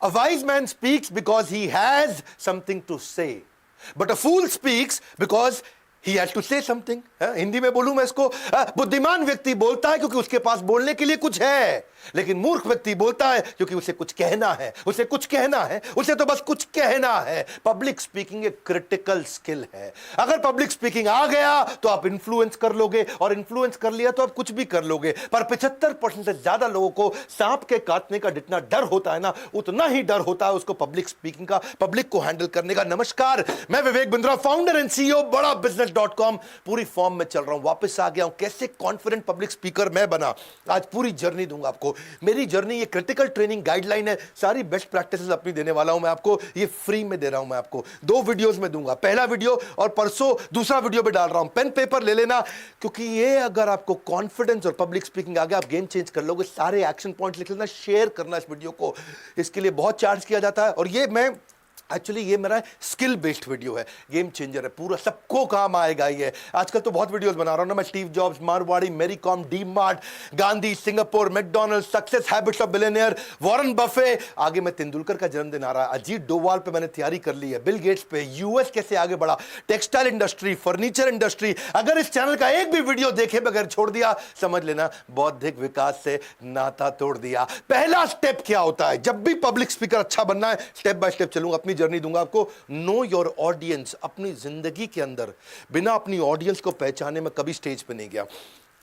A wise man speaks because he has something to say, but a fool speaks because he has to say something. Hindi में बोलूं मैं इसको, बुद्धिमान व्यक्ति बोलता है क्योंकि उसके पास बोलने के लिए कुछ है, लेकिन मूर्ख व्यक्ति बोलता है क्योंकि उसे कुछ कहना है, उसे कुछ कहना है, उसे तो बस कुछ कहना है। पब्लिक स्पीकिंग एक क्रिटिकल स्किल है। अगर पब्लिक स्पीकिंग आ गया तो आप इन्फ्लुएंस कर लोगे, और इन्फ्लुएंस कर लिया तो आप कुछ भी कर लोगे। पर 75% से ज्यादा लोगों को सांप के काटने का जितना डर होता है ना, उतना ही डर होता है उसको पब्लिक स्पीकिंग का, पब्लिक को हैंडल करने का। नमस्कार, मैं Vivek Bindra, founder and CEO बड़ा बिजनेस.com, पूरी फॉर्म में चल रहा हूं, वापस आ गया हूं। कैसे कॉन्फिडेंट पब्लिक स्पीकर मैं बना, आज पूरी जर्नी दूंगा आपको। मेरी जर्नी ये क्रिटिकल ट्रेनिंग गाइडलाइन है, सारी बेस्ट प्रैक्टिसेस अपनी देने वाला हूं मैं आपको, ये फ्री में दे रहा हूं मैं आपको। 2 वीडियोस में दूंगा, पहला वीडियो और परसों दूसरा वीडियो में डाल रहा हूं। पेन पेपर ले लेना, क्योंकि ये अगर आपको कॉन्फिडेंस और पब्लिक स्पीकिंग आ गया, आप गेम चेंज कर लोगे। सारे एक्शन पॉइंट्स लिख लेना, शेयर करना इस वीडियो को, इसके लिए बहुत चार्ज किया जाता है। और ये मैं एक्चुअली ये मेरा स्किल बेस्ड वीडियो है, गेम चेंजर है, पूरा सबको काम आएगा ये। आजकल तो बहुत वीडियोस बना रहा हूं ना मैं, Steve Jobs, Marwari, Mary Kom, D Mart, Gandhi, Singapore, McDonald, success habits of billionaire, Warren Buffett, आगे मैं तेंदुलकर का जन्मदिन आ रहा है, अजीत डोवाल पे मैंने तैयारी कर ली है, बिल गेट्स पे, यूएस कैसे आगे बढ़ा, टेक्सटाइल इंडस्ट्री, फर्नीचर इंडस्ट्री। अगर इस चैनल का एक भी वीडियो देखे बगैर छोड़ दिया, समझ लेना बौद्धिक विकास से नाता तोड़ दिया। पहला स्टेप क्या होता है जब भी पब्लिक स्पीकर अच्छा बनना है? स्टेप बाय स्टेप चलूंगा, अपनी जर्नी दूंगा आपको। Know your audience. अपनी जिंदगी के अंदर बिना अपनी ऑडियंस को पहचाने मैं कभी स्टेज पे नहीं गया।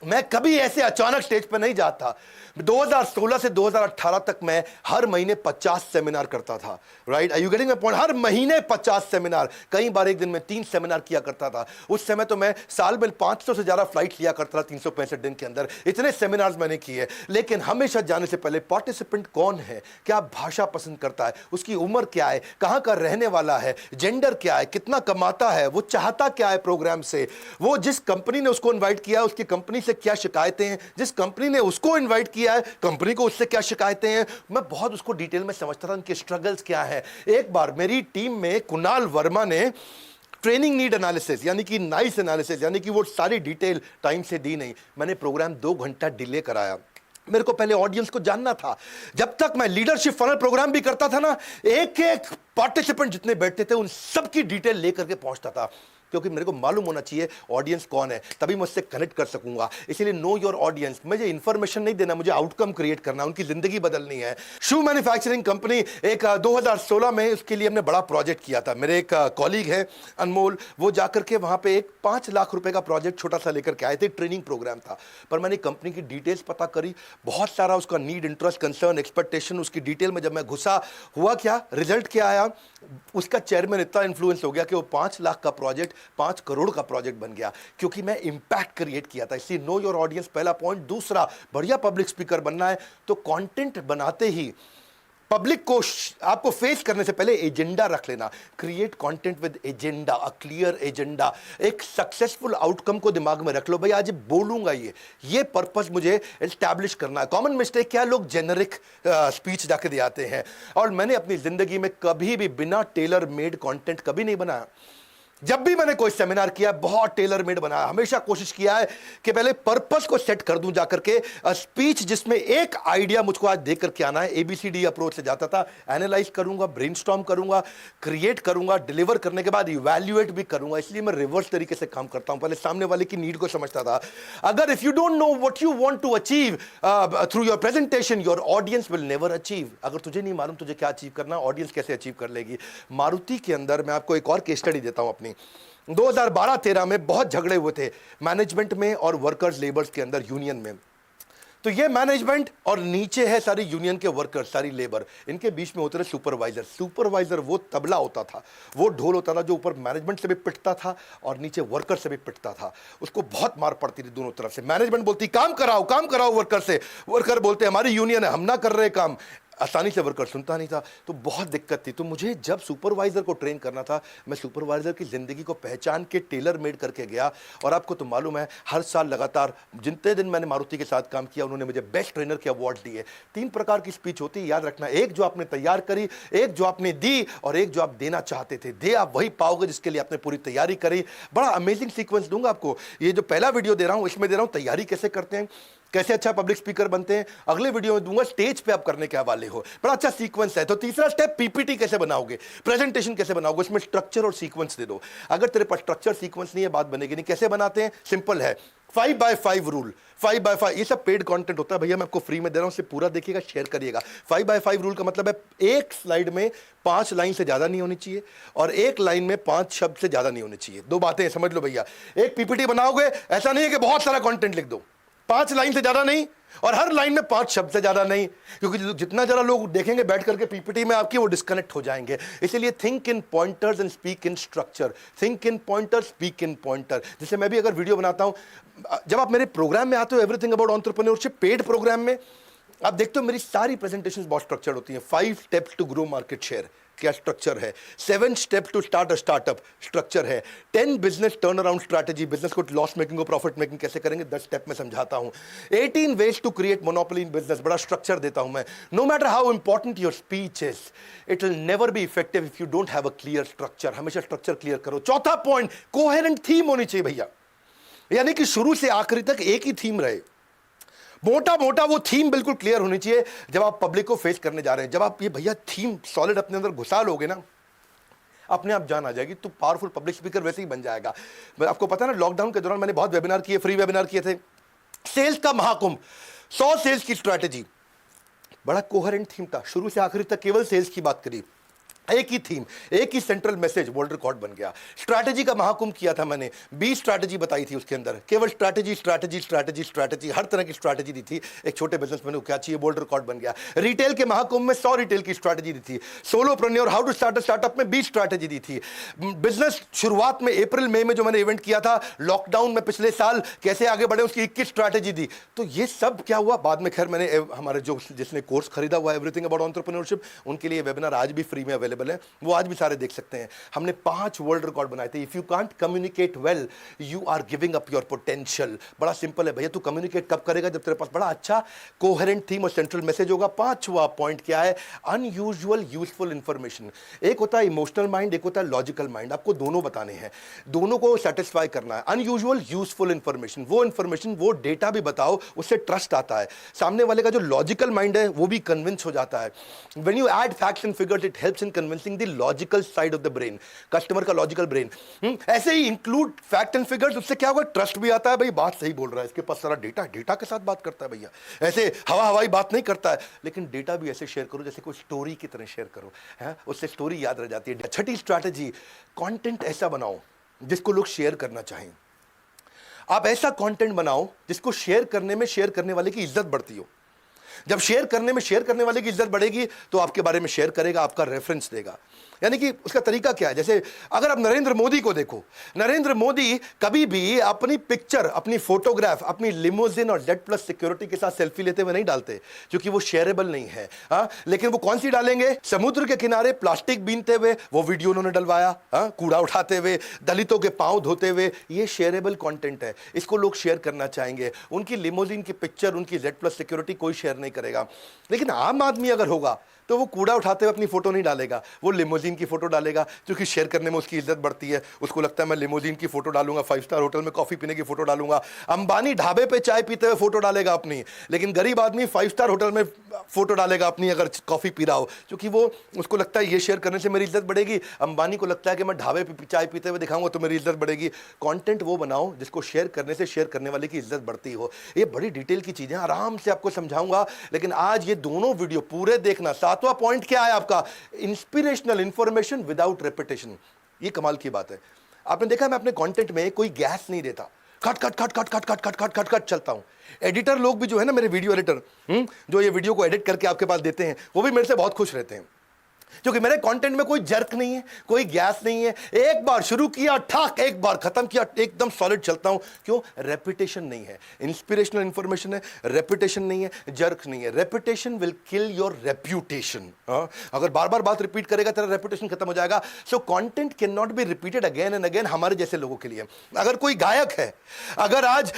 मैं कभी ऐसे अचानक स्टेज पे नहीं जाता। 2016 से 2018 तक मैं हर महीने 50 सेमिनार करता था। Right, are you getting my point? हर महीने 50 सेमिनार, कई बार एक दिन में 3 सेमिनार किया करता था। उस समय तो मैं साल में 500 से ज्यादा फ्लाइट लिया करता था 365 दिन के अंदर। इतने सेमिनार्स मैंने किए। लेकिन हमेशा जाने से पहले पार्टिसिपेंट कौन है, क्या भाषा पसंद करता है, उसकी उम्र क्या है, कहां का रहने वाला है, जेंडर क्या है, कितना कमाता है, वो चाहता क्या है प्रोग्राम से, वो जिस कंपनी ने उसको इन्वाइट किया उसकी कंपनी से क्या शिकायतें हैं, जिस कंपनी ने उसको इनवाइट किया है कंपनी को उससे क्या शिकायतें हैं। मैं बहुत उसको डिटेल में समझता था, उनके स्ट्रगल्स क्या है। एक बार मेरी टीम में कुणाल वर्मा ने ट्रेनिंग नीड एनालिसिस यानी कि नाइस एनालिसिस यानी कि वो सारी डिटेल टाइम से दी नहीं। मैंने प्रोग्राम 2 घंटा डिले कराया। मेरे को पहले ऑडियंस को जानना था। जब तक मैं लीडरशिप फनल प्रोग्राम भी करता था ना, एक एक पार्टिसिपेंट जितने बैठते थे उन सबकी डिटेल लेकर के पहुंचता था, क्योंकि मेरे को मालूम होना चाहिए ऑडियंस कौन है, तभी मैं उससे कनेक्ट कर सकूंगा। इसीलिए नो योर ऑडियंस। मुझे इंफॉर्मेशन नहीं देना, मुझे आउटकम क्रिएट करना, उनकी जिंदगी बदलनी है। शू मैन्युफैक्चरिंग कंपनी एक 2016 में उसके लिए हमने बड़ा प्रोजेक्ट किया था। मेरे एक कॉलीग है अनमोल, वो जाकर के वहां पे एक 5 लाख रुपए का प्रोजेक्ट छोटा सा लेकर के आए थे। ट्रेनिंग प्रोग्राम था, पर मैंने कंपनी की डिटेल्स पता करी, बहुत सारा उसका नीड, इंटरेस्ट, कंसर्न, एक्सपेक्टेशन, उसकी डिटेल में जब मैं घुसा, हुआ क्या, रिजल्ट क्या आया, उसका चेयरमैन इतना इन्फ्लुएंस हो गया कि वो 5 लाख का प्रोजेक्ट 5 करोड़ का प्रोजेक्ट बन गया, क्योंकि मैं इंपैक्ट क्रिएट किया था। इसलिए नो योर ऑडियंस पहला पॉइंट। दूसरा, बढ़िया पब्लिक स्पीकर बनना है तो कंटेंट बनाते ही पब्लिक को आपको फेस करने से पहले एजेंडा रख लेना। Create content with agenda, a clear agenda. एक सक्सेसफुल आउटकम को दिमाग में रख लो, भाई आज बोलूंगा ये पर्पस मुझे एस्टैब्लिश करना है। कॉमन मिस्टेक क्या है, लोग जेनरिक स्पीच जाके दे आते हैं। और मैंने अपनी जिंदगी में कभी भी बिना टेलर मेड कंटेंट कभी नहीं बनाया। जब भी मैंने कोई सेमिनार किया, बहुत टेलर मेड बनाया। हमेशा कोशिश किया है कि पहले पर्पस को सेट कर दूं जाकर के, स्पीच जिसमें एक आइडिया मुझको आज देख करके आना है। ABCD अप्रोच से जाता था, एनालाइज करूंगा, ब्रेनस्टॉर्म करूंगा, क्रिएट करूंगा, डिलीवर करने के बाद इवैल्यूएट भी करूंगा। इसलिए मैं रिवर्स तरीके से काम करता हूं। पहले सामने वाले की नीड को समझता था। अगर if you don't know what you want to achieve through your presentation, your audience will never achieve. अगर तुझे नहीं मालूम तुझे क्या अचीव करना, ऑडियंस कैसे अचीव कर लेगी। मारुति के अंदर मैं आपको एक और केस स्टडी देता हूं अपनी। 2012-13 में बहुत झगड़े हुए थे मैनेजमेंट में और वर्कर्स लेबर्स के अंदर, यूनियन में। तो ये मैनेजमेंट और नीचे है सारी यूनियन के वर्कर्स, सारी लेबर, इनके बीच में होते थे सुपरवाइजर। सुपरवाइजर वो तबला होता था, वो ढोल होता था जो ऊपर मैनेजमेंट से भी पिटता था और नीचे वर्कर से भी पिटता था। उसको बहुत मार पड़ती थी दोनों तरफ से। मैनेजमेंट बोलती काम कराओ वर्कर से, वर्कर बोलते हमारी यूनियन है, हम ना कर रहे काम। आसानी से वर्कर सुनता नहीं था, तो बहुत दिक्कत थी। तो मुझे जब सुपरवाइजर को ट्रेन करना था, मैं सुपरवाइजर की जिंदगी को पहचान के टेलर मेड करके गया। और आपको तो मालूम है, हर साल लगातार जितने दिन मैंने मारुति के साथ काम किया, उन्होंने मुझे बेस्ट ट्रेनर के अवार्ड दिए। 3 प्रकार की स्पीच होती है, याद रखना। एक जो आपने तैयार करी, एक जो आपने दी, और एक जो आप देना चाहते थे। दे आप वही पाओगे जिसके लिए आपने पूरी तैयारी करी। बड़ा अमेजिंग सीक्वेंस दूंगा आपको। ये जो पहला वीडियो दे रहा हूं, इसमें दे रहा हूं तैयारी कैसे करते हैं। कैसे अच्छा पब्लिक स्पीकर बनते हैं अगले वीडियो में दूंगा, स्टेज पे आप करने के हवाले हो, बड़ा अच्छा सीक्वेंस है। तो तीसरा स्टेप, पीपीटी कैसे बनाओगे, प्रेजेंटेशन कैसे बनाओगे, उसमें स्ट्रक्चर और सीक्वेंस दे दो। अगर तेरे पास स्ट्रक्चर सीक्वेंस नहीं है, बात बनेगी नहीं। कैसे बनाते हैं, सिंपल है, 5x5 रूल। 5x5 ये सब पेड कंटेंट होता है भैया, मैं आपको फ्री में दे रहा हूं, उसे पूरा देखिएगा, शेयर करिएगा। 5x5 रूल का मतलब है एक स्लाइड में 5 लाइन से ज्यादा नहीं होनी चाहिए और एक लाइन में 5 शब्द से ज्यादा नहीं होनी चाहिए। दो बातें समझ लो भैया। एक पीपीटी बनाओगे, ऐसा नहीं है कि बहुत सारा कंटेंट लिख दो, 5 लाइन से ज्यादा नहीं और हर लाइन में 5 शब्द से ज्यादा नहीं, क्योंकि जितना जरा लोग देखेंगे बैठ करके पीपीटी में आपकी, वो डिस्कनेक्ट हो जाएंगे। इसीलिए think in pointers and speak in structure. Think in pointer, speak in pointer. जैसे मैं भी अगर वीडियो बनाता हूं, जब आप मेरे प्रोग्राम में आते हो everything about entrepreneurship paid program में, आप देखते हो मेरी सारी प्रेजेंटेशंस बहुत स्ट्रक्चर्ड होती हैं। 5 steps to grow market share, क्या स्ट्रक्चर है। 7 steps to start a startup, structure है। 10 business turn around strategy, business को लॉस मेकिंग को प्रॉफिट मेकिंग कैसे करेंगे, 10 स्टेप में समझाता हूं। 18 ways to create monopoly in business, बड़ा स्ट्रक्चर देता हूं मैं। No matter how important your speech is, it will never be effective if you don't have a clear structure. हमेशा स्ट्रक्चर क्लियर करो। चौथा पॉइंट, कोहेरेंट थीम होनी चाहिए भैया, यानी कि शुरू से आखिरी तक एक ही थीम रहे। मोटा मोटा वो थीम बिल्कुल क्लियर होनी चाहिए जब आप पब्लिक को फेस करने जा रहे हैं। जब आप ये भैया थीम सॉलिड अपने अंदर घुसा लोगे ना, अपने आप जान आ जाएगी, तो पावरफुल पब्लिक स्पीकर वैसे ही बन जाएगा। आपको पता है ना, लॉकडाउन के दौरान मैंने बहुत वेबिनार किए, फ्री वेबिनार किए थे। सेल्स का महाकुंभ, 100 सेल्स की स्ट्रैटेजी, बड़ा कोहेरेंट थीम था, शुरू से आखिरी तक केवल सेल्स की बात करी, एक ही थीम, एक ही सेंट्रल मैसेज, वर्ल्ड रिकॉर्ड बन गया। स्ट्रैटेजी का महाकुंभ किया था मैंने, 20 स्ट्रैटेजी बताई थी उसके अंदर, केवल स्ट्रैटेजी स्ट्रैटेजी स्ट्रैटेजी स्ट्रैटेजी, हर तरह की स्ट्रैटेजी दी थी। एक छोटे बिजनेसमैन को क्या चाहिए, वर्ल्ड रिकॉर्ड बन गया। रिटेल के महाकुंभ में 100 रिटेल की स्ट्रैटेजी दी थी। Solopreneur, how to start a startup में 20 स्ट्रैटेजी दी थी। बिजनेस शुरुआत में अप्रैल मई में जो मैंने इवेंट किया था, लॉकडाउन में पिछले साल कैसे आगे बढ़े, उसकी 21 स्ट्रैटेजी दी। तो ये सब क्या हुआ बाद में, खैर मैंने हमारे जो जिसने कोर्स खरीदा हुआ एवरीथिंग अबाउट एंटरप्रेन्योरशिप, उनके लिए वेबिनार आज भी फ्री में अवेलेबल है, वो आज भी सारे देख सकते हैं। हमने 5 वर्ल्ड रिकॉर्ड बनाए थे। If you can't communicate well, you are giving up your potential. बड़ा सिंपल है भैया, तू कम्युनिकेट कब करेगा, जब तेरे पास बड़ा अच्छा कोहेरेंट थीम और सेंट्रल मैसेज होगा। 5वां पॉइंट क्या है, अनयूजुअल यूजफुल इंफॉर्मेशन। एक होता है इमोशनल माइंड, एक होता है लॉजिकल माइंड, आपको दोनों बताने हैं, दोनों को सेटिस्फाई करना है। अनयूजुअल यूजफुल इंफॉर्मेशन, वो इंफॉर्मेशन, वो डेटा भी बताओ, उससे ट्रस्ट आता है। सामने वाले का जो लॉजिकल माइंड है वो भी कन्विंस हो जाता है। When you add facts and figures, it helps in convincing the logical side of the brain, customer का लॉजिकल ब्रेन। ऐसे ही इंक्लूड फैक्ट एंड फिगर्स, उससे क्या होगा, ट्रस्ट भी आता है, भाई बात सही बोल रहा है, इसके पास सारा डेटा, डेटा के साथ बात करता है भैया, ऐसे हवा हवाई बात नहीं करता है। लेकिन डेटा भी ऐसे शेयर करो जैसे कोई स्टोरी की तरह शेयर करो, है उससे स्टोरी याद रह जाती है। छठी स्ट्रैटेजी, कंटेंट ऐसा बनाओ जिसको लोग शेयर करना चाहें। आप ऐसा कंटेंट बनाओ जिसको शेयर करने में शेयर करने वाले की इज्जत बढ़ती हो। जब शेयर करने में शेयर करने वाले की इज्जत बढ़ेगी तो आपके बारे में शेयर करेगा, आपका रेफरेंस देगा। यानी कि उसका तरीका क्या है, जैसे अगर आप नरेंद्र मोदी को देखो, नरेंद्र मोदी कभी भी अपनी पिक्चर, अपनी फोटोग्राफ, अपनी लिमोजिन और जेड प्लस सिक्योरिटी के साथ सेल्फी लेते हुए नहीं डालते, क्योंकि वो शेयरेबल नहीं है। लेकिन वो कौन सी डालेंगे, समुद्र के किनारे प्लास्टिक बीनते हुए वो वीडियो उन्होंने डलवाया, कूड़ा उठाते हुए, दलितों के पांव धोते हुए, ये शेयरेबल कंटेंट है, इसको लोग शेयर करना चाहेंगे। उनकी लिमोजिन की पिक्चर, उनकी जेड प्लस सिक्योरिटी कोई शेयर नहीं करेगा। लेकिन आम आदमी अगर होगा तो वो कूड़ा उठाते हुए अपनी फोटो नहीं डालेगा, वो लिमोजिन की फोटो डालेगा, क्योंकि शेयर करने में उसकी इज्जत बढ़ती है। उसको लगता है मैं लिमोजिन की फोटो डालूंगा, 5 स्टार होटल में कॉफी पीने की फोटो डालूंगा। अंबानी ढाबे पे चाय पीते हुए फोटो डालेगा अपनी, लेकिन गरीब आदमी 5 स्टार होटल में फोटो डालेगा अपनी अगर कॉफी पी रहा हो, क्योंकि वो उसको लगता है ये शेयर करने से मेरी इज्जत बढ़ेगी। अंबानी को लगता है कि मैं ढाबे पे चाय पीते हुए दिखाऊंगा तो मेरी इज्जत बढ़ेगी। कंटेंट वो बनाओ जिसको शेयर करने से शेयर करने वाले की इज्जत बढ़ती हो। ये बड़ी डिटेल की चीजें, आराम से आपको समझाऊंगा, लेकिन आज ये दोनों वीडियो पूरे देखना। 7वां पॉइंट क्या है आपका, इंस्पिरेशनल इंफॉर्मेशन विदाउट रेपिटेशन। ये कमाल की बात है। आपने देखा मैं अपने कंटेंट में कोई गैस नहीं देता, खट खट खट खट खट खट खट खट खट खट चलता हूं। एडिटर लोग भी जो है ना, मेरे वीडियो एडिटर जो ये वीडियो को एडिट करके आपके पास देते हैं, वो भी मेरे से बहुत खुश रहते हैं, क्योंकि मेरे कंटेंट में कोई जर्क नहीं है, कोई गैस नहीं है। एक बार शुरू किया ठाक, एक बार खत्म किया, एकदम सॉलिड चलता हूं। क्यों, रेपिटेशन नहीं है। इंस्पिरेशनल इंफॉर्मेशन है, रेपिटेशन नहीं है, जर्क नहीं है। Repetition will kill your reputation. अगर बार बार बात रिपीट करेगा तेरा रेपुटेशन खत्म हो जाएगा। So content can not be repeated again and again, हमारे जैसे लोगों के लिए। अगर कोई गायक है, अगर आज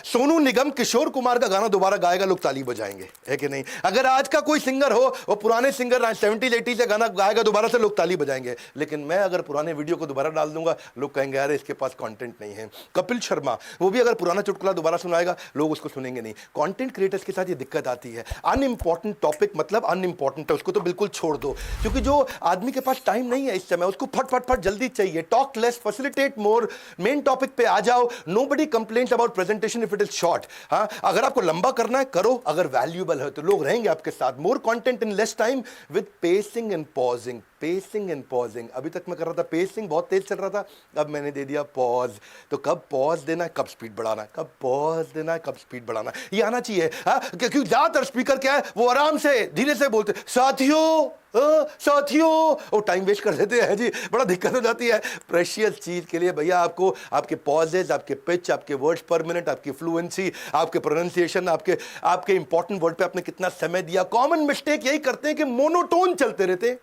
सोनू निगम किशोर कुमार का गाना दोबारा गाएगा, लोग ताली बजाएंगे, है कि नहीं। अगर आज का कोई सिंगर हो, वो पुराने सिंगर 70s 80s का गाना गाना गाएगा दोबारा से लोग ताली बजाएंगे, लेकिन मैं अगर पुराने वीडियो को दोबारा डाल दूंगा लोग कहेंगे अरे इसके पास कंटेंट नहीं है। कपिल शर्मा वो भी अगर पुराना चुटकुला दोबारा सुनाएगा लोग उसको सुनेंगे नहीं। कंटेंट क्रिएटर्स के साथ ये दिक्कत आती है, अनइंपॉर्टेंट टॉपिक मतलब अनइंपॉर्टेंट है, उसको तो बिल्कुल छोड़ दो, क्योंकि जो आदमी के पास टाइम नहीं है इस समय, उसको फट फट फट जल्दी चाहिए। Talk less, facilitate more, main topic पे आ जाओ। Nobody complains about presentation if it is short. हाँ, अगर आपको लंबा करना है करो, अगर वैल्यूएबल है तो लोग रहेंगे आपके साथ। More content in less time with pacing and pausing. Pacing and pausing, अभी तक मैं कर रहा था पेसिंग, बहुत तेज चल रहा था, अब मैंने दे दिया पॉज। तो कब पॉज देना है, कब स्पीड बढ़ाना है, कब पॉज देना है, कब स्पीड बढ़ाना है, ये आना चाहिए। हाँ, क्योंकि ज्यादातर स्पीकर क्या है, वो आराम से धीरे से बोलते साथियों साथियों, वो टाइम वेस्ट कर देते हैं जी, बड़ा दिक्कत हो जाती है। प्रेशियस चीज के लिए भैया आपको आपके पॉजेज, आपके पिच, आपके वर्ड्स पर मिनट, आपकी फ्लुएंसी, आपके प्रोनाउंसिएशन, आपके इंपॉर्टेंट वर्ड पे आपने कितना समय दिया। कॉमन मिस्टेक यही करते हैं कि मोनोटोन चलते रहते हैं।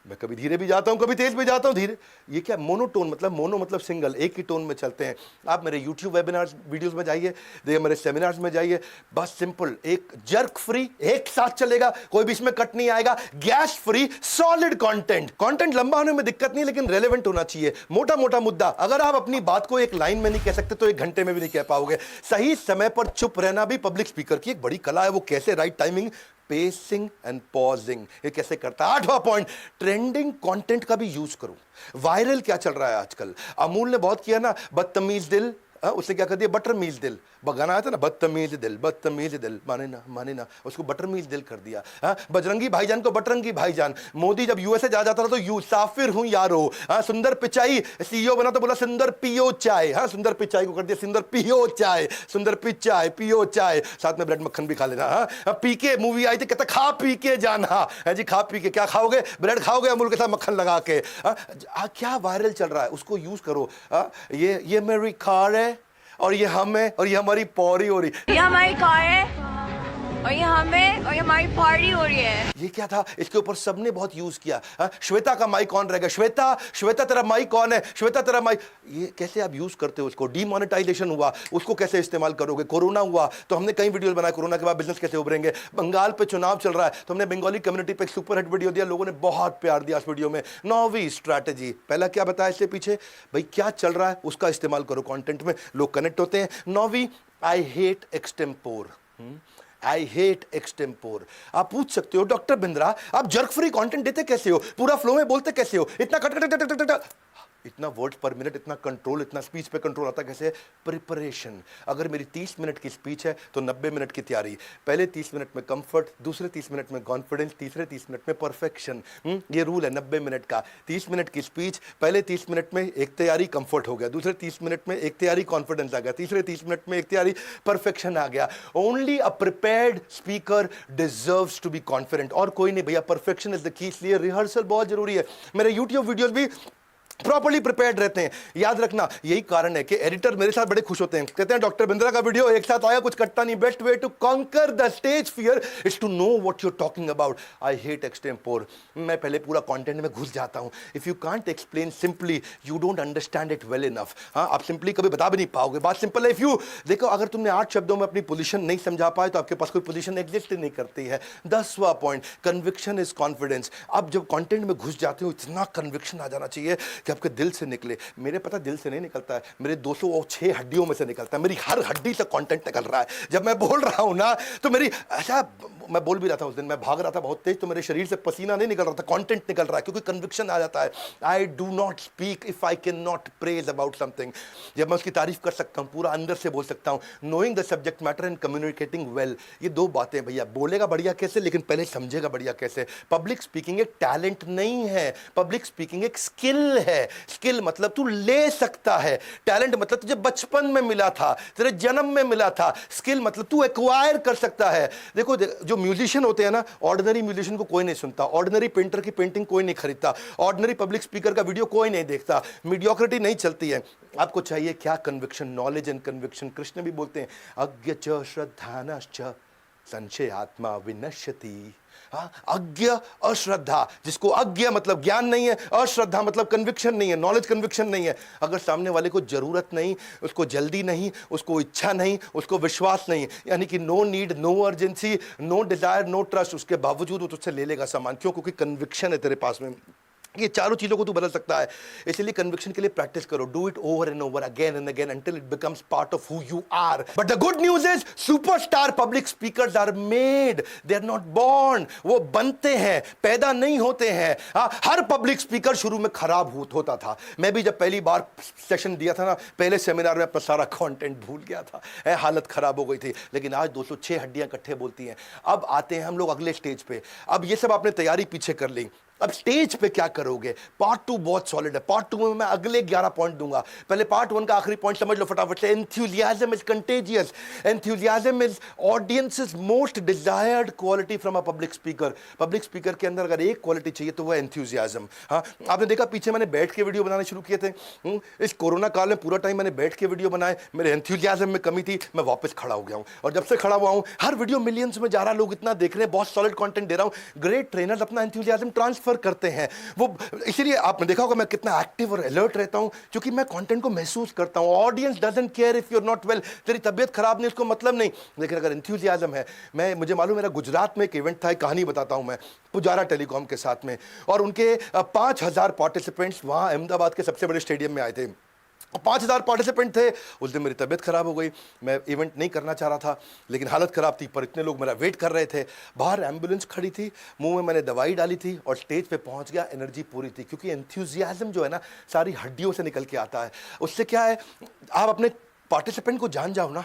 मैं कभी धीरे भी जाता हूं, कभी तेज भी जाता हूं। धीरे, ये क्या मोनोटोन मतलब, मोनो मतलब सिंगल, एक ही टोन में चलते हैं। आप मेरे YouTube वेबिनार्स वीडियोस में जाइए, देखिए मेरे सेमिनार्स में जाइए, बस सिंपल, एक जर्क फ्री, एक साथ चलेगा, कोई बीच में कट नहीं आएगा, gas free, solid content. Content लंबा होने में दिक्कत नहीं, लेकिन रेलेवेंट होना चाहिए। मोटा मोटा मुद्दा, अगर आप अपनी बात को एक लाइन में नहीं कह सकते तो एक घंटे में भी नहीं कह पाओगे। सही समय पर चुप रहना भी पब्लिक स्पीकर की एक बड़ी कला है। वो कैसे, right timing, pacing and pausing, ये कैसे करता है। 8वां पॉइंट, ट्रेंडिंग कंटेंट का भी यूज करो। वायरल क्या चल रहा है आजकल, अमूल ने बहुत किया ना, बदतमीज दिल, उसने क्या कर दिया, बटरमीज दिल। गाना आया था ना, बदतमीज दिल, माने ना, उसको बटरमीज दिल कर दिया। बजरंगी भाईजान को बटरंगी भाईजान। मोदी जब यूएसए जा जाता था तो यू साफिर हूं यारो। सुंदर पिचाई सीईओ बना तो बोला सुंदर पियो चाय। सुंदर पिचाई को कर दिया सुंदर पियो चाय, सुंदर पिचाई पियो चाय, साथ में ब्रेड मक्खन भी खा लेना। पीके मूवी आई थी, कहता खा पी के जाना है जी, खा पी के क्या खाओगे, ब्रेड खाओगे अमूल के साथ मक्खन लगा के। क्या वायरल चल रहा है, उसको यूज करो। ये मेरी कार है और ये हम है और ये हमारी पौरी हो रही, ये हमारी कार है और ये हमें और ये हमारी पार्टी हो रही है। ये क्या था, इसके ऊपर सबने बहुत यूज किया। श्वेता का माइक कौन रहेगा, श्वेता तेरा माइक कौन है, श्वेता तेरा माइक। ये कैसे आप यूज करते हो उसको। डीमोनेटाइजेशन हुआ, उसको कैसे इस्तेमाल करोगे। कोरोना हुआ तो हमने कई वीडियो बनाए, कोरोना के बाद बिजनेस कैसे उभरेंगे। बंगाल पे चुनाव चल रहा है तो हमने बंगाली कम्युनिटी पे एक सुपर हिट वीडियो दिया, लोगों ने बहुत प्यार दिया उस वीडियो में। 9वीं स्ट्रैटेजी, पहला क्या बताया इससे पीछे, भाई क्या चल रहा है उसका इस्तेमाल करो कंटेंट में, लोग कनेक्ट होते हैं। 9वीं, I hate extempore. I hate extempore. आप पूछ सकते हो डॉक्टर बिंद्रा आप जर्क फ्री कंटेंट देते कैसे हो, पूरा फ्लो में बोलते कैसे हो, इतना cut cut cut cut cut, इतना वर्ड्स पर मिनट, इतना कंट्रोल, इतना स्पीच पे कंट्रोल आता कैसे। प्रिपरेशन। अगर मेरी 30 मिनट की स्पीच है तो 90 मिनट की तैयारी। पहले 30 मिनट में कंफर्ट, दूसरे 30 मिनट में कॉन्फिडेंस, तीसरे 30 मिनट में परफेक्शन। ये रूल है 90 मिनट का। 30 मिनट की स्पीच, पहले 30 मिनट में एक तैयारी कंफर्ट हो गया, दूसरे 30 मिनट में एक तैयारी कॉन्फिडेंस आ गया, तीसरे 30 मिनट में एक तैयारी परफेक्शन आ गया। Only a prepared speaker deserves to be confident, और कोई नहीं भैया, परफेक्शन इज द की। इसलिए रिहर्सल बहुत जरूरी है। मेरे यूट्यूब वीडियोस भी प्रॉपर्ली प्रिपेयर्ड रहते हैं। याद रखना, यही कारण है कि एडिटर मेरे साथ बड़े खुश होते हैं, कहते हैं डॉक्टर बिंद्रा का वीडियो एक साथ आया, कुछ कटता नहीं। Best way to conquer the stage fear is to know what you are talking about. I hate extempore. मैं पहले पूरा कंटेंट में घुस जाता हूं। If you can't explain simply you don't understand it well enough. आप सिंपली कभी बता भी नहीं पाओगे। बात सिंपल है। इफ यू देखो, अगर तुमने 8 शब्दों में अपनी पोजीशन नहीं समझा पाए तो आपके पास कोई पोजीशन एग्जिस्ट नहीं करती है। 10वां पॉइंट, कन्विक्शन इज कॉन्फिडेंस। आप जब कंटेंट में घुस जाते हो इतना कन्विक्शन आ जाना चाहिए कि आपके दिल से निकले। मेरे पता दिल से नहीं निकलता है, मेरे 206 हड्डियों में से निकलता है। मेरी हर हड्डी से कंटेंट निकल रहा है। जब मैं बोल रहा हूं ना तो मेरी, अच्छा मैं बोल भी रहा था उस दिन, मैं भाग रहा था बहुत तेज, तो मेरे शरीर से पसीना नहीं निकल रहा था, कंटेंट निकल रहा है, क्योंकि कन्विक्शन आ जाता है। I do not speak if I can not praise about something. जब मैं उसकी तारीफ कर सकता हूं, पूरा अंदर से बोल सकता हूं। Knowing the subject matter and communicating well, ये 2 बातें भैया। बोलेगा बढ़िया कैसे, लेकिन पहले समझेगा बढ़िया कैसे। पब्लिक स्पीकिंग एक टैलेंट नहीं है, पब्लिक स्पीकिंग एक स्किल है। स्किल मतलब तू ले सकता है, टैलेंट मतलब तुझे बचपन में मिला था, तेरे जन्म में मिला था। स्किल मतलब तू एक्वायर कर सकता है। देखो जो म्यूजिशियन होते हैं ना, ऑर्डिनरी म्यूजिशियन को कोई नहीं सुनता, ऑर्डिनरी पेंटर की पेंटिंग कोई नहीं खरीदता, ऑर्डिनरी पब्लिक स्पीकर का वीडियो कोई नहीं देखता। मीडियोक्रिटी नहीं चलती है। आपको चाहिए क्या, conviction, knowledge and conviction. Krishna भी बोलते हैं अज्ञ च श्रद्धानश्च संशय आत्मा विनश्यति। हाँ, अज्ञ अश्रद्धा, जिसको अज्ञ मतलब ज्ञान नहीं है, अश्रद्धा मतलब कन्विक्शन नहीं है, नॉलेज कन्विक्शन नहीं है। अगर सामने वाले को जरूरत नहीं, उसको जल्दी नहीं, उसको इच्छा नहीं, उसको विश्वास नहीं, यानी कि no need, no urgency, no desire, no trust, उसके बावजूद वो तुझसे ले लेगा सामान। क्यों? क्योंकि कन्विक्शन है तेरे पास में। ये चारों चीजों को तू बदल सकता है। इसलिए कन्विक्शन के लिए प्रैक्टिस करो। Do it over and over, again and again, until it becomes part of who you are. But the good news is superstar public speakers are made, they are not born. वो बनते हैं, पैदा नहीं होते हैं। हर public speaker शुरू में खराब होता था। मैं भी जब पहली बार सेशन दिया था ना, पहले सेमिनार में अपना सारा कंटेंट भूल गया था, हालत खराब हो गई थी। लेकिन आज 206 हड्डियां इकट्ठे बोलती हैं। अब आते हैं हम लोग अगले स्टेज पे। अब ये सब आपने तैयारी पीछे कर ली, अब स्टेज पे क्या करोगे? पार्ट 2 बहुत सॉलिड है। पार्ट 2 में मैं अगले 11 पॉइंट दूंगा। पहले पार्ट 1 का आखिरी पॉइंट समझ लो फटाफट से। Enthusiasm is contagious. Enthusiasm is audiences most desired quality from a public speaker. Public speaker के अंदर अगर एक क्वालिटी चाहिए तो वो एंथुसियाज्म। हाँ, आपने देखा पीछे मैंने बैठ के वीडियो बनाने शुरू किए थे। इस कोरोना काल में पूरा टाइम मैंने बैठ के वीडियो बनाए। मेरे एंथुसियाज्म में कमी थी, मैं वापस खड़ा हो गया हूं। और जब से खड़ा हुआ हूं, हर वीडियो मिलियंस में जा रहा, लोग इतना देख रहे हैं, बहुत सॉलिड कंटेंट दे रहा हूं। ग्रेट ट्रेनर्स अपना एंथुसियाज्म ट्रांसफर करते हैं। वो इसीलिए आपने देखा होगा मैं कितना एक्टिव और अलर्ट रहता हूं, क्योंकि मैं कंटेंट को महसूस करता हूं। Audience doesn't care if you are not well. तेरी तबीयत खराब नहीं, उसको मतलब नहीं। लेकिन अगर एंथुसियाज्म है, मुझे मालूम, मेरा गुजरात में एक इवेंट था, एक कहानी बताता हूं मैं, पुजारा टेलीकॉम के साथ में, और उनके 5000 पार्टिसिपेंट्स वहां अहमदाबाद के सबसे बड़े स्टेडियम में आए थे। 5000 पार्टिसिपेंट थे। उस दिन मेरी तबीयत खराब हो गई, मैं इवेंट नहीं करना चाह रहा था, लेकिन हालत खराब थी, पर इतने लोग मेरा वेट कर रहे थे। बाहर एम्बुलेंस खड़ी थी, मुंह में मैंने दवाई डाली थी और स्टेज पे पहुंच गया। एनर्जी पूरी थी, क्योंकि एंथुसियाज्म जो है ना, सारी हड्डियों से निकल के आता है। उससे क्या है, आप अपने पार्टिसिपेंट को जान जाओ ना,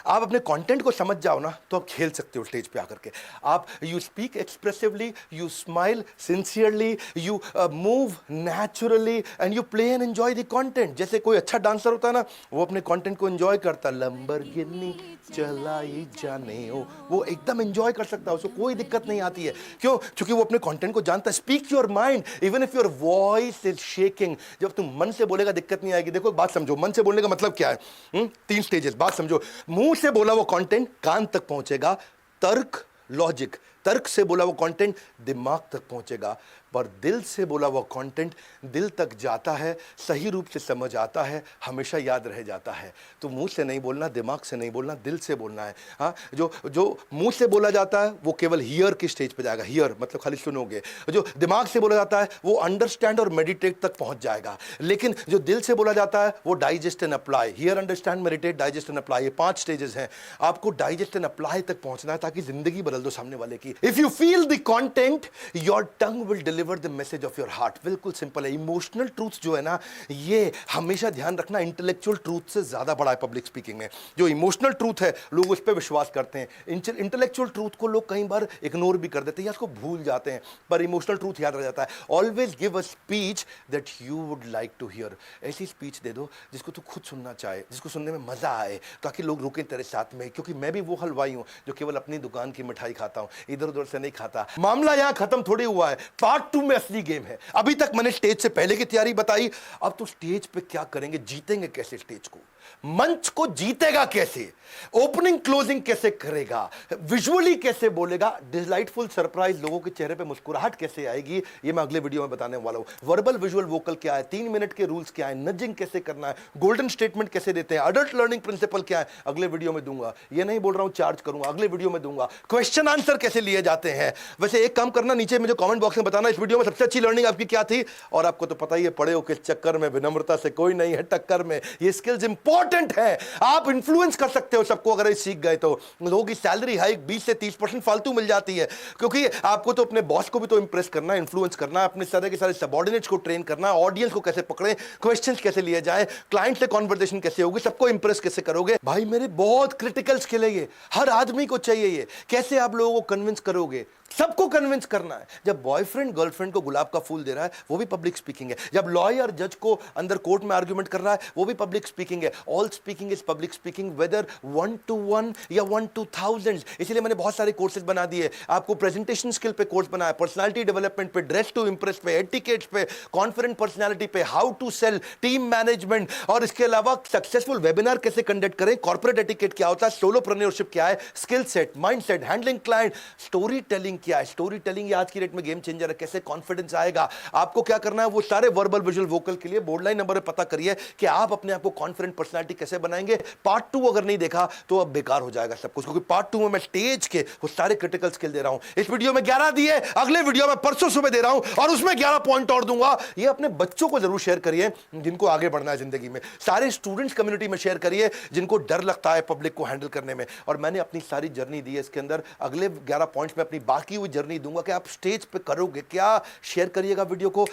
आप अपने कंटेंट को समझ जाओ ना, तो आप खेल सकते हो स्टेज पे आकर के। आप you speak expressively, you smile sincerely, you move naturally and you play and enjoy the content. जैसे कोई अच्छा डांसर होता है ना, वो अपने कंटेंट को एंजॉय करता है। लंबरगिनी चलाई जाने हो, वो एकदम एंजॉय कर सकता है, उसको कोई दिक्कत नहीं आती है। क्यों? क्योंकि वो अपने कंटेंट को जानता है। Speak your mind even if your voice is shaking. जब तुम मन से बोलेगा दिक्कत नहीं आएगी। देखो बात समझो, मन से बोलने का मतलब क्या है? 3 स्टेजेस, बात समझो। मुंह से बोला वो कंटेंट कान तक पहुंचेगा, तर्क, लॉजिक। तर्क से बोला वो कंटेंट दिमाग तक पहुंचेगा, पर दिल से बोला वो कंटेंट दिल तक जाता है, सही रूप से समझ आता है, हमेशा याद रह जाता है। तो मुंह से नहीं बोलना, दिमाग से नहीं बोलना, दिल से बोलना है। हाँ, जो मुंह से बोला जाता है वो केवल हियर की स्टेज पे जाएगा। हियर मतलब खाली सुनोगे। जो दिमाग से बोला जाता है वो अंडरस्टैंड और मेडिटेट तक पहुंच जाएगा। लेकिन जो दिल से बोला जाता है वो digest and apply. Here, understand, meditate, digest and apply, ये 5 स्टेजेस हैं। आपको डाइजेस्ट एंड अप्लाई तक पहुंचना है, ताकि जिंदगी बदल दो सामने वाले की। If you feel the content, your tongue will deliver the message of your heart. बिल्कुल सिंपल है। इमोशनल ट्रूथ जो है ना, ये हमेशा ध्यान रखना, इंटेलेक्चुअल ट्रूथ से ज्यादा बड़ा है पब्लिक स्पीकिंग में। जो इमोशनल ट्रूथ है लोग उस पर विश्वास करते हैं, इंटेलेक्चुअल ट्रूथ को लोग कई बार इग्नोर भी कर देते हैं या उसको भूल जाते हैं, पर इमोशनल ट्रूथ याद रह जाता है। Always give a speech that you would like to hear. ऐसी स्पीच दे दो जिसको तू खुद सुनना चाहे, जिसको सुनने में मजा आए, ताकि लोग रुके तेरे साथ में। क्योंकि मैं भी वो हलवाई हूं जो केवल अपनी दुकान की मिठाई खाता हूं, इधर उधर से नहीं खाता। मामला यहां खत्म थोड़ी हुआ है, पार्ट 2 में असली गेम है। अभी तक मैंने स्टेज से पहले की तैयारी बताई, अब तो स्टेज पे क्या करेंगे, जीतेंगे कैसे स्टेज को, मंच को जीतेगा कैसे, ओपनिंग क्लोजिंग कैसे करेगा, विजुअली कैसे बोलेगा, डिलाइटफुल सरप्राइज, लोगों के चेहरे पे मुस्कुराहट कैसे आएगी, ये मैं अगले वीडियो में बताने वाला हूं। वर्बल विजुअल वोकल क्या है, 3 मिनट के रूल्स क्या है, नजिंग कैसे करना है, गोल्डन स्टेटमेंट कैसे देते हैं, अडल्ट लर्निंग प्रिंसिपल क्या है, अगले वीडियो में दूंगा। ये नहीं बोल रहा हूं चार्ज करूंगा, अगले वीडियो में दूंगा। क्वेश्चन आंसर कैसे लिए जाते हैं। वैसे एक काम करना, नीचे मुझे कमेंट बॉक्स में बताना इस वीडियो में सबसे अच्छी लर्निंग आपकी क्या थी। और आपको तो पता ही है, पढ़े हो किस चक्कर में, विनम्रता से कोई नहीं है टक्कर में। ये स्किल्स इंपॉर्टेंट है, आप इन्फ्लुएंस कर सकते हो सबको अगर ये सीख गए तो। लोगों की सैलरी हाइक 20 से 30% फालतू मिल जाती है, क्योंकि आपको तो अपने बॉस को भी तो इंप्रेस करना है, इन्फ्लुएंस करना है, अपने सारे के सारे सबऑर्डिनेट्स को ट्रेन करना है, ऑडियंस को कैसे पकड़े, क्वेश्चंस कैसे लिए जाए, क्लाइंट से कॉन्वर्सेशन कैसे होगी, सबको इंप्रेस कैसे करोगे। भाई मेरे बहुत क्रिटिकल स्किल है ये, हर आदमी को चाहिए ये। कैसे आप लोगों को कन्विंस करोगे, सबको कन्विंस करना है। जब बॉयफ्रेंड गर्लफ्रेंड को गुलाब का फूल दे रहा है, वो भी पब्लिक स्पीकिंग है। जब लॉयर जज को अंदर कोर्ट में आर्गुमेंट कर रहा है, वो भी पब्लिक स्पीकिंग है। All speaking is public speaking, whether 1 to 1 या 1 to 1000। इसलिए मैंने बहुत सारे कोर्सेज बना दिए। आपको प्रेजेंटेशन स्किल पे कोर्स बनाया, पर्सनालिटी डेवलपमेंट पे, ड्रेस टू इंप्रेस पे, एटिकेट्स पे, कॉन्फिडेंट पर्सनालिटी पे, how to sell, team management, और इसके अलावा सक्सेसफुल वेबिनार कैसे कंडक्ट करें, कॉर्पोरेट एटिकेट क्या होता है, सोलोप्रेन्योरशिप क्या है, skill set, mindset, handling client, story telling क्या है। स्टोरी टेलिंग आज की डेट में गेम चेंजर है। कैसे कॉन्फिडेंस आएगा, आपको क्या करना है, वो सारे वर्बल विजुअल वोकल के लिए बोर्ड लाइन नंबर पे पता करिए कि आप अपने आप को कॉन्फिडेंट पर्सनालिटी कैसे बनाएंगे। पार्ट 2 अगर नहीं देखा तो अब बेकार हो जाएगा सब कुछ, क्योंकि पार्ट 2 में मैं स्टेज के वो सारे क्रिटिकल स्किल दे रहा हूं। इस वीडियो में 11 दिए, अगले वीडियो में परसों सुबह दे रहा हूं और उसमें 11 पॉइंट और दूंगा। ये अपने बच्चों को जरूर शेयर करिए जिनको आगे बढ़ना है जिंदगी में, सारे स्टूडेंट्स कम्युनिटी में शेयर करिए जिनको डर लगता है पब्लिक को हैंडल करने में। और मैंने अपनी सारी जर्नी दी है इसके अंदर, अगले 11 पॉइंट्स में अपनी बाकी हुई जर्नी दूंगा कि आप स्टेज पे करोगे क्या। शेयर करिएगा वीडियो को,